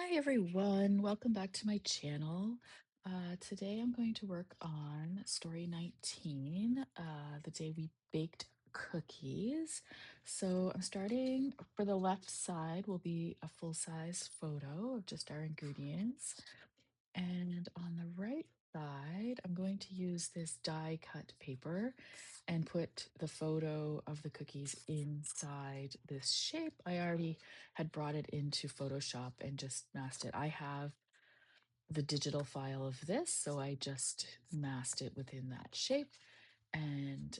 Hi everyone, welcome back to my channel. Today I'm going to work on story 19, the day we baked cookies. So I'm starting for the left side will be a full-size photo of just our ingredients. And on the right side, I'm going to use this die cut paper and put the photo of the cookies inside this shape. I already had brought it into Photoshop and just masked it. I have the digital file of this, so I just masked it within that shape and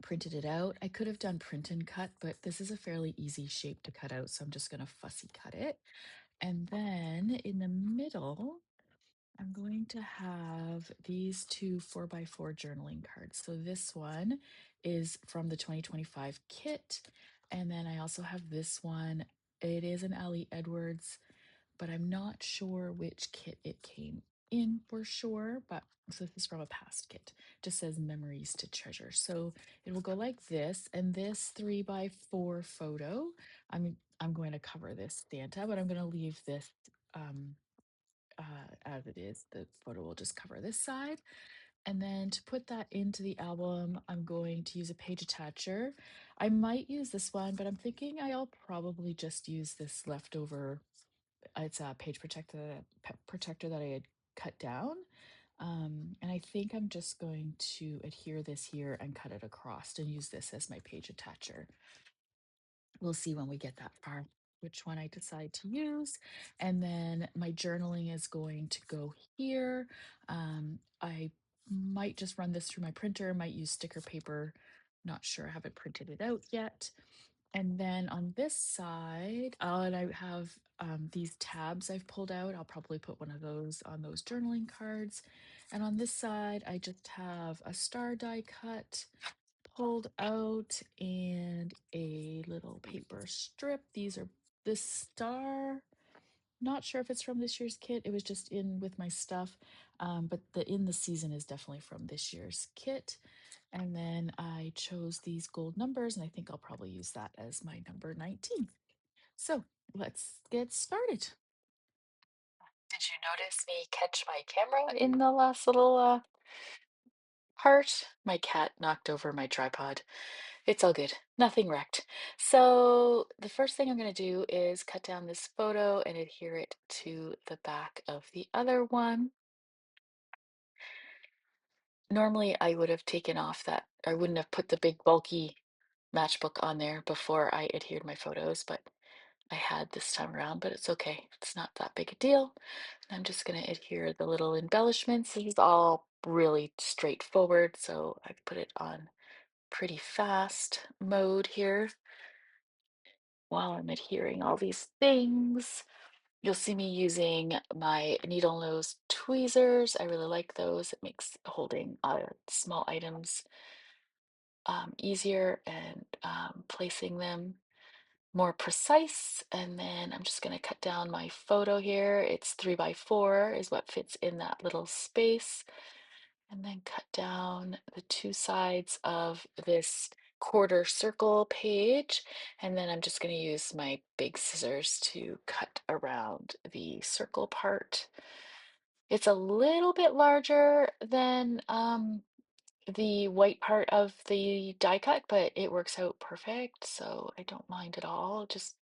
printed it out. I could have done print and cut, but this is a fairly easy shape to cut out, so I'm just going to fussy cut it. And then in the middle, I'm going to have these two 4x4 journaling cards. So this one is from the 2025 kit. And then I also have this one. It is an Ali Edwards, but I'm not sure which kit it came in for sure. But so this is from a past kit. Just says memories to treasure. So it will go like this. And this 3x4 photo, I'm going to cover this Santa, but I'm going to leave this um as it is. The photo will just cover this side. And then to put that into the album, I'm going to use a page attacher. I might use this one, but I'm thinking I'll probably just use this leftover. It's a page protector that I had cut down. And I think I'm just going to adhere this here and cut it across and use this as my page attacher. We'll see when we get that far which one I decide to use. And then my journaling is going to go here. I might just run this through my printer, might use sticker paper. Not sure, I haven't printed it out yet. And then on this side, and I have these tabs I've pulled out. I'll probably put one of those on those journaling cards. And on this side, I just have a star die cut pulled out and a little paper strip. These are this star. Not sure if it's from this year's kit. It was just in with my stuff. But the in the season is definitely from this year's kit. And then I chose these gold numbers, and I think I'll probably use that as my number 19. So let's get started. Did you notice me catch my camera in the last little part? My cat knocked over my tripod. It's all good. Nothing wrecked. So the first thing I'm going to do is cut down this photo and adhere it to the back of the other one. Normally I would have taken off that, I wouldn't have put the big bulky matchbook on there before I adhered my photos, but I had this time around, but it's okay. It's not that big a deal. And I'm just going to adhere the little embellishments. This is all really straightforward, so I've put it on pretty fast mode here. While I'm adhering all these things, you'll see me using my needle nose tweezers. I really like those. It makes holding small items easier and placing them more precise. And then I'm just going to cut down my photo here. It's 3x4 is what fits in that little space. And then cut down the two sides of this quarter circle page. And then I'm just going to use my big scissors to cut around the circle part. It's a little bit larger than the white part of the die cut, but it works out perfect, so I don't mind at all. Just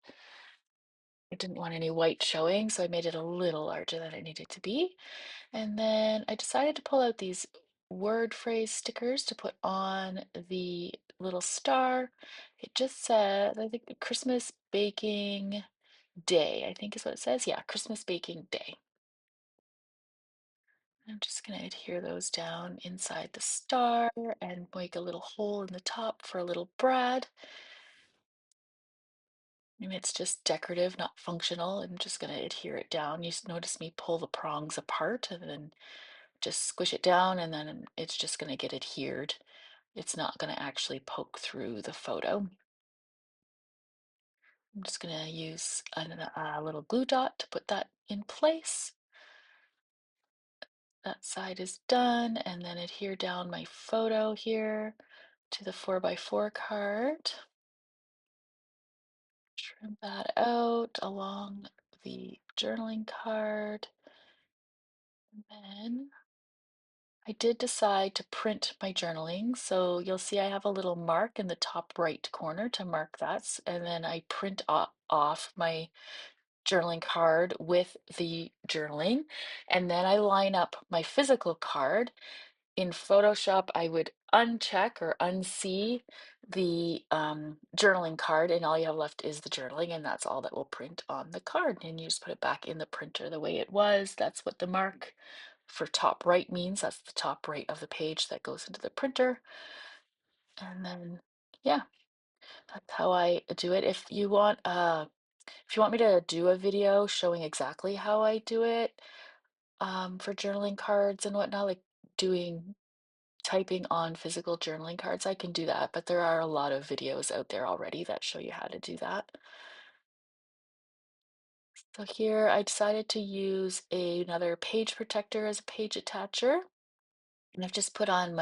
I didn't want any white showing, so I made it a little larger than it needed to be. And then I decided to pull out these word phrase stickers to put on the little star. It just said, I think, Christmas baking day, I think is what it says. Yeah, Christmas baking day. I'm just going to adhere those down inside the star and make a little hole in the top for a little brad. And it's just decorative, not functional. I'm just going to adhere it down. You notice me pull the prongs apart and then just squish it down, and then it's just going to get adhered. It's not going to actually poke through the photo. I'm just going to use a little glue dot to put that in place. That side is done, and then adhere down my photo here to the 4x4 card. Trim that out along the journaling card. And then I did decide to print my journaling. So you'll see I have a little mark in the top right corner to mark that. And then I print off my journaling card with the journaling. And then I line up my physical card. In Photoshop, I would uncheck or unsee the journaling card, and all you have left is the journaling, and that's all that will print on the card. And you just put it back in the printer the way it was. That's what the mark for top right means. That's the top right of the page that goes into the printer. And then, yeah, that's how I do it. If you want me to do a video showing exactly how I do it, for journaling cards and whatnot, like doing typing on physical journaling cards, I can do that, but there are a lot of videos out there already that show you how to do that. So here I decided to use another page protector as a page attacher. And I've just put on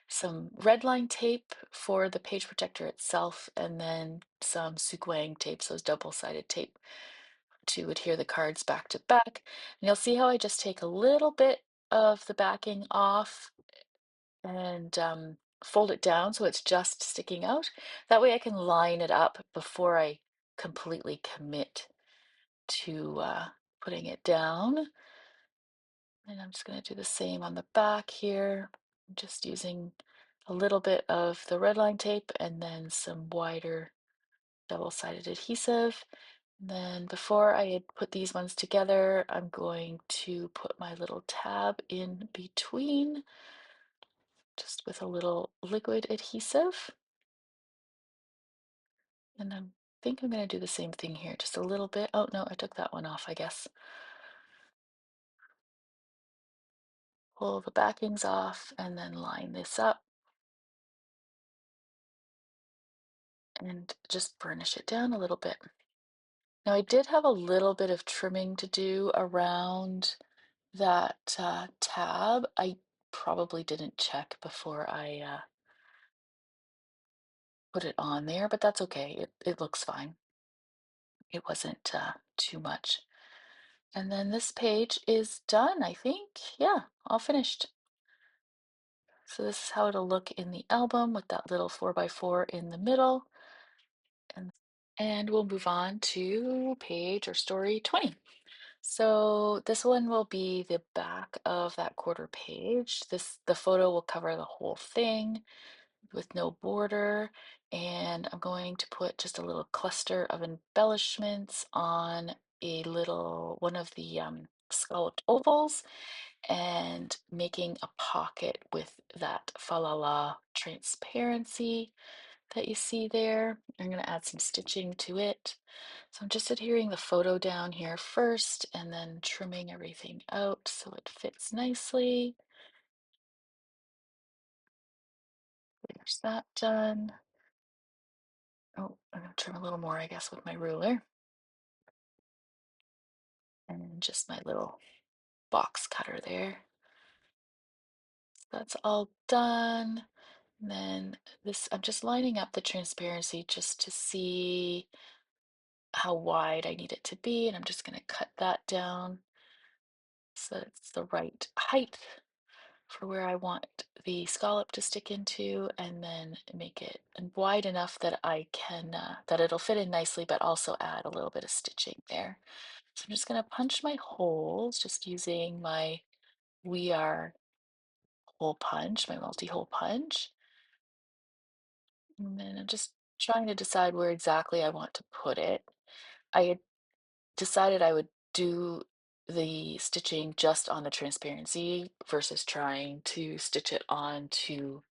some red line tape for the page protector itself, and then some Sugwang tape, so it's double-sided tape to adhere the cards back to back. And you'll see how I just take a little bit of the backing off and fold it down so it's just sticking out. That way I can line it up before I completely commit to putting it down. And I'm just going to do the same on the back here. I'm just using a little bit of the red line tape and then some wider double-sided adhesive. And then before I had put these ones together, I'm going to put my little tab in between, just with a little liquid adhesive. And I think I'm going to do the same thing here, just a little bit. Oh, no, I took that one off, I guess. Pull the backings off and then line this up and just burnish it down a little bit. Now, I did have a little bit of trimming to do around that tab. I probably didn't check before I put it on there, but that's okay. It looks fine. It wasn't too much. And then this page is done, I think. Yeah, all finished. So this is how it'll look in the album with that little 4x4 in the middle. And, and we'll move on to page or story 20. So this one will be the back of that quarter page. The photo will cover the whole thing with no border. And I'm going to put just a little cluster of embellishments on one of the scalloped ovals, and making a pocket with that falala transparency that you see there. I'm going to add some stitching to it. So I'm just adhering the photo down here first and then trimming everything out so it fits nicely. There's that done. Oh, I'm going to trim a little more, I guess, with my ruler. And just my little box cutter there. So that's all done. And then I'm just lining up the transparency just to see how wide I need it to be. And I'm just going to cut that down so it's the right height for where I want the scallop to stick into, and then make it wide enough that that it'll fit in nicely, but also add a little bit of stitching there. So I'm just going to punch my holes just using my We Are hole punch, my multi-hole punch. And then I'm just trying to decide where exactly I want to put it. I had decided I would do the stitching just on the transparency versus trying to stitch it onto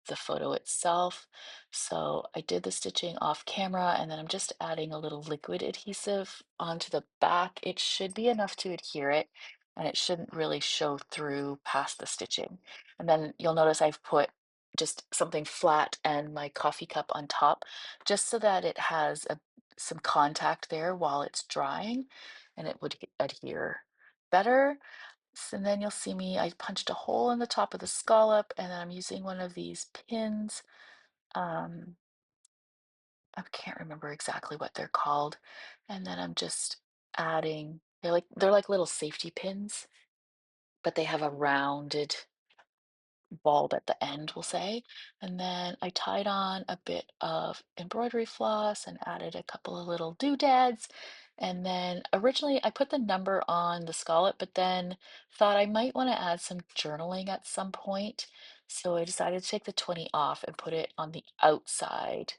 the photo itself. So I did the stitching off camera, and then I'm just adding a little liquid adhesive onto the back. It should be enough to adhere it, and it shouldn't really show through past the stitching. And then you'll notice I've put just something flat and my coffee cup on top, just so that it has some contact there while it's drying, and it would adhere better. And then you'll see I punched a hole in the top of the scallop, and then I'm using one of these pins. Um, I can't remember exactly what they're called. And then I'm just adding, they're like little safety pins, but they have a rounded bulb at the end, we'll say. And then I tied on a bit of embroidery floss and added a couple of little doodads. And then originally I put the number on the scallop, but then thought I might want to add some journaling at some point. So I decided to take the 20 off and put it on the outside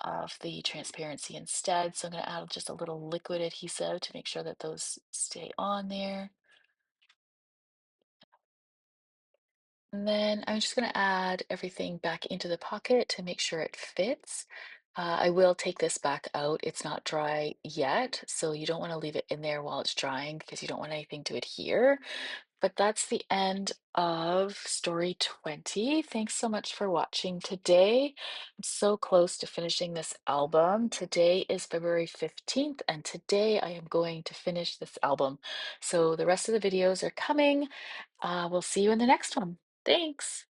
of the transparency instead. So I'm going to add just a little liquid adhesive to make sure that those stay on there. And then I'm just going to add everything back into the pocket to make sure it fits. I will take this back out. It's not dry yet, so you don't want to leave it in there while it's drying because you don't want anything to adhere. But that's the end of story 20. Thanks so much for watching today. I'm so close to finishing this album. Today is February 15th, and today I am going to finish this album. So the rest of the videos are coming. We'll see you in the next one. Thanks.